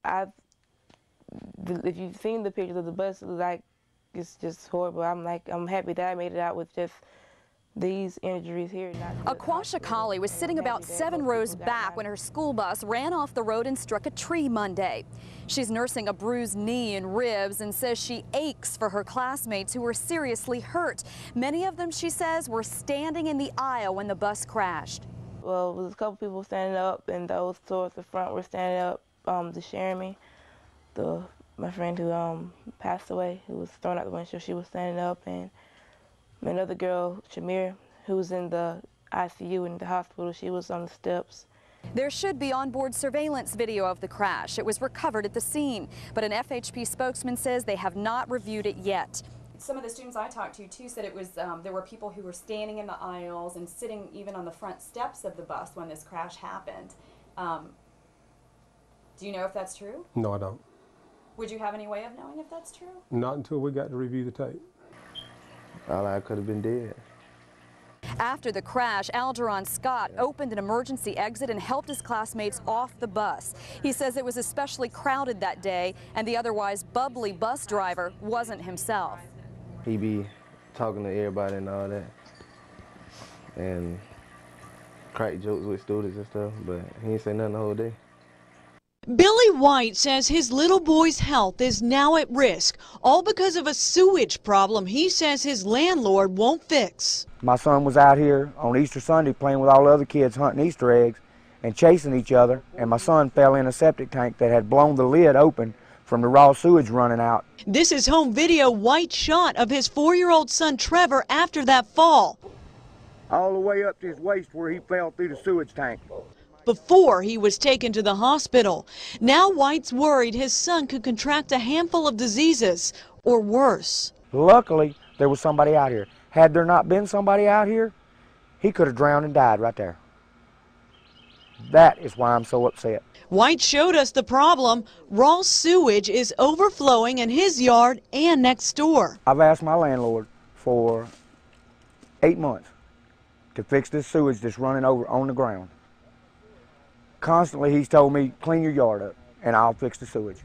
if you've seen the pictures of the bus, like, it's just horrible. I'm happy that I made it out with just these injuries here. Aquasha Collie was sitting about 7 rows back when her school bus ran off the road and struck a tree Monday. She's nursing a bruised knee and ribs and says she aches for her classmates who were seriously hurt. Many of them, she says, were standing in the aisle when the bus crashed. Well, there was a couple people standing up, and those towards the front were standing up to share me. My friend who passed away, who was thrown out the windshield, she was standing up, and another girl, Shamir, who was in the ICU in the hospital, she was on the steps. There should be onboard surveillance video of the crash. It was recovered at the scene, but an FHP spokesman says they have not reviewed it yet. Some of the students I talked to, too, said it was there were people who were standing in the aisles and sitting even on the front steps of the bus when this crash happened. Do you know if that's true? No, I don't. Would you have any way of knowing if that's true? Not until we got to review the tape. I could have been dead. After the crash, Algeron Scott opened an emergency exit and helped his classmates off the bus. He says it was especially crowded that day, and the otherwise bubbly bus driver wasn't himself. He be talking to everybody and all that, and crack jokes with students and stuff, but he ain't say nothing the whole day. Billy White says his little boy's health is now at risk, all because of a sewage problem he says his landlord won't fix. My son was out here on Easter Sunday playing with all the other kids hunting Easter eggs and chasing each other, and my son fell in a septic tank that had blown the lid open from the raw sewage running out. This is home video White shot of his 4-year-old son Trevor after that fall. All the way up to his waist where he fell through the sewage tank. Before he was taken to the hospital. Now White's worried his son could contract a handful of diseases, or worse. Luckily, there was somebody out here. Had there not been somebody out here, he could have drowned and died right there. That is why I'm so upset. White showed us the problem. Raw sewage is overflowing in his yard and next door. I've asked my landlord for 8 months to fix this sewage that's running over on the ground. Constantly he's told me, clean your yard up and I'll fix the sewage.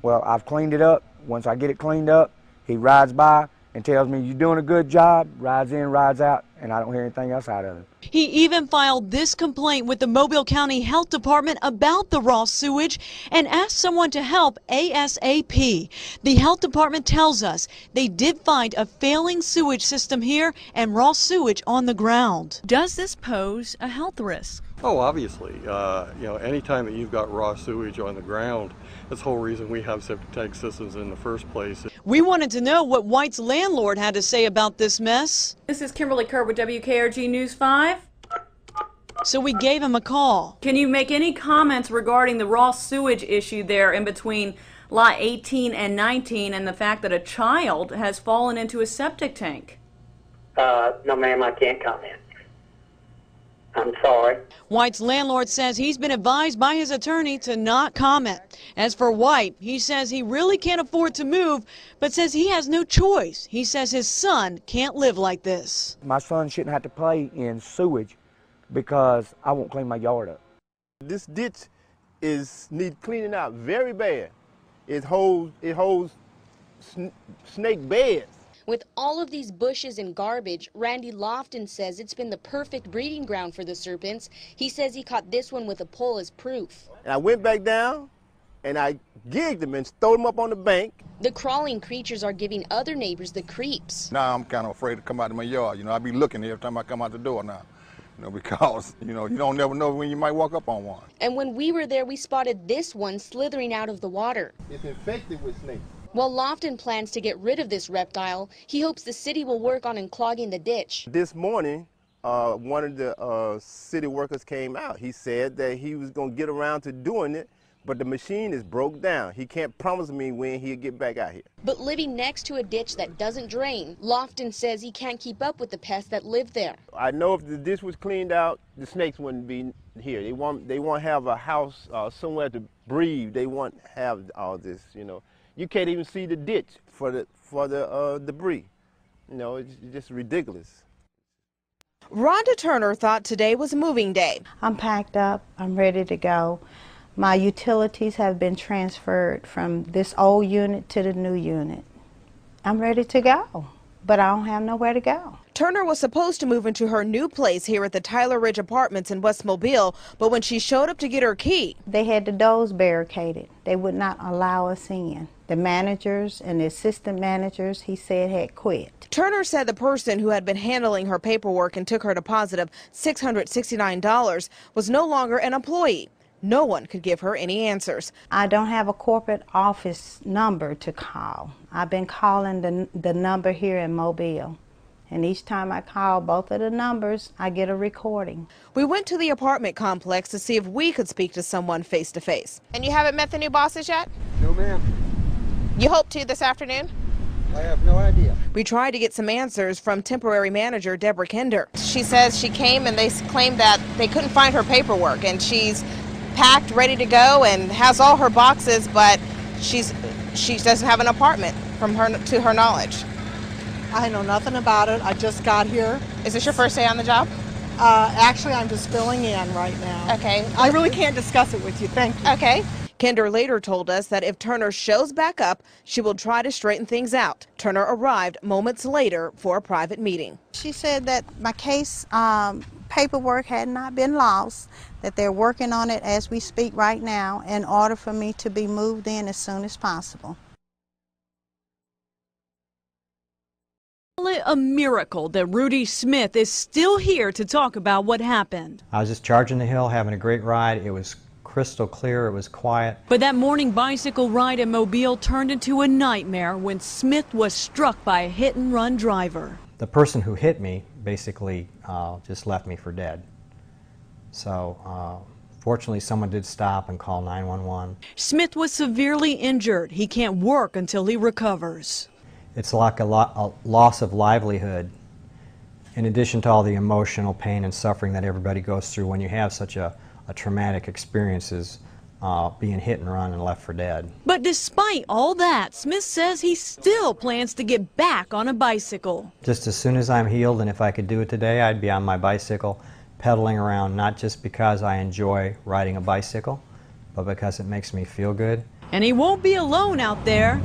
Well, I've cleaned it up. Once I get it cleaned up, he rides by and tells me, you're doing a good job, rides in, rides out, and I don't hear anything else out of him. He even filed this complaint with the Mobile County Health Department about the raw sewage and asked someone to help ASAP. The health department tells us they did find a failing sewage system here and raw sewage on the ground. Does this pose a health risk? Oh, obviously. Anytime that you've got raw sewage on the ground, that's the whole reason we have septic tank systems in the first place. We wanted to know what White's landlord had to say about this mess. This is Kimberly Kerr with WKRG News 5. So we gave him a call. Can you make any comments regarding the raw sewage issue there in between lot 18 and 19 and the fact that a child has fallen into a septic tank? No, ma'am, I can't comment. I'm sorry. White's landlord says he's been advised by his attorney to not comment. As for White, he says he really can't afford to move, but says he has no choice. He says his son can't live like this. My son shouldn't have to play in sewage because I won't clean my yard up. This ditch needs cleaning out very bad. It holds snake beds. With all of these bushes and garbage, Randy Lofton says it's been the perfect breeding ground for the serpents. He says he caught this one with a pole as proof. And I went back down and I gigged them and stole them up on the bank. The crawling creatures are giving other neighbors the creeps. Now I'm kind of afraid to come out of my yard. I be looking every time I come out the door now. Because, you don't never know when you might walk up on one. And when we were there, we spotted this one slithering out of the water. It's infected with snakes. While Lofton plans to get rid of this reptile, he hopes the city will work on unclogging the ditch. This morning, one of the city workers came out. He said that he was going to get around to doing it, but the machine is broke down. He can't promise me when he'll get back out here. But living next to a ditch that doesn't drain, Lofton says he can't keep up with the pests that live there. I know if the ditch was cleaned out, the snakes wouldn't be here. They won't have a house somewhere to breathe. They won't have all this, You can't even see the ditch for the debris. It's just ridiculous. Rhonda Turner thought today was moving day. I'm packed up. I'm ready to go. My utilities have been transferred from this old unit to the new unit. I'm ready to go, but I don't have nowhere to go. Turner was supposed to move into her new place here at the Tyler Ridge Apartments in West Mobile, but when she showed up to get her key, they had the doors barricaded. They would not allow us in. The managers and the assistant managers, he said, had quit. Turner said the person who had been handling her paperwork and took her deposit of $669 was no longer an employee. No one could give her any answers. I don't have a corporate office number to call. I've been calling the number here in Mobile. And each time I call both of the numbers, I get a recording. We went to the apartment complex to see if we could speak to someone face to face. And you haven't met the new bosses yet? No, ma'am. You hope to this afternoon? I have no idea. We tried to get some answers from temporary manager Deborah Kinder. She says she came and they claimed that they couldn't find her paperwork, and she's packed, ready to go, and has all her boxes, but she doesn't have an apartment to her knowledge. I know nothing about it. I just got here. Is this your first day on the job? Actually, I'm just filling in right now. Okay. I really can't discuss it with you. Thank you. Okay. Kinder later told us that if Turner shows back up, she will try to straighten things out. Turner arrived moments later for a private meeting. She said that my case paperwork had not been lost, that they're working on it as we speak right now in order for me to be moved in as soon as possible. A miracle that Rudy Smith is still here to talk about what happened. I was just charging the hill, having a great ride. It was crystal clear, it was quiet. But that morning bicycle ride in Mobile turned into a nightmare when Smith was struck by a hit-and-run driver. The person who hit me basically just left me for dead. So fortunately someone did stop and call 911. Smith was severely injured. He can't work until he recovers. It's like a loss of livelihood, in addition to all the emotional pain and suffering that everybody goes through when you have such a traumatic experiences, being hit and run and left for dead. But despite all that, Smith says he still plans to get back on a bicycle. Just as soon as I'm healed, and if I could do it today, I'd be on my bicycle pedaling around, not just because I enjoy riding a bicycle, but because it makes me feel good. And he won't be alone out there.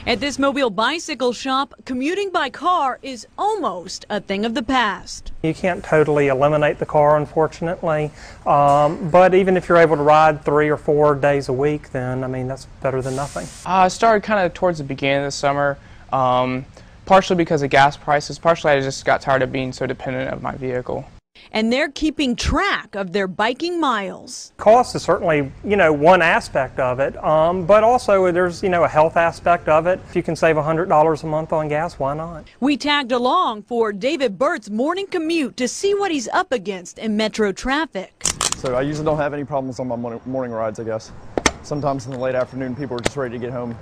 At this Mobile bicycle shop, commuting by car is almost a thing of the past. You can't totally eliminate the car, unfortunately, but even if you're able to ride 3 or 4 days a week, then, I mean, that's better than nothing. I started kind of towards the beginning of the summer, partially because of gas prices, partially I just got tired of being so dependent of my vehicle. And they're keeping track of their biking miles. Cost is certainly, one aspect of it, but also there's, a health aspect of it. If you can save $100 a month on gas, why not? We tagged along for David Burt's morning commute to see what he's up against in metro traffic. So I usually don't have any problems on my morning rides, I guess. Sometimes in the late afternoon, people are just ready to get home.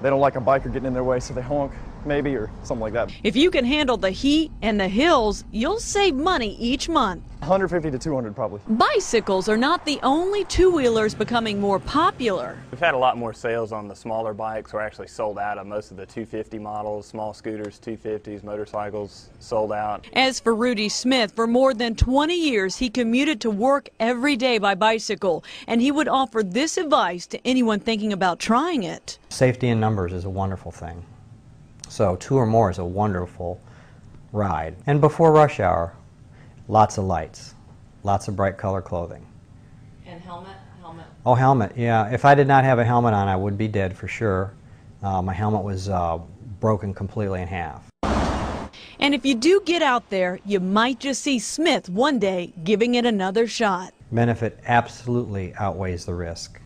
They don't like a biker getting in their way, so they honk, maybe, or something like that. If you can handle the heat and the hills, you'll save money each month. 150 to 200 probably. Bicycles are not the only two-wheelers becoming more popular. We've had a lot more sales on the smaller bikes. We're actually sold out of most of the 250 models, small scooters, 250s, motorcycles, sold out. As for Rudy Smith, for more than 20 years, he commuted to work every day by bicycle, and he would offer this advice to anyone thinking about trying it. Safety in numbers is a wonderful thing. So 2 or more is a wonderful ride. And before rush hour, lots of lights, lots of bright color clothing. And helmet? Oh, helmet, yeah. If I did not have a helmet on, I would be dead for sure. My helmet was broken completely in half. And if you do get out there, you might just see Smith one day giving it another shot. Benefit absolutely outweighs the risk.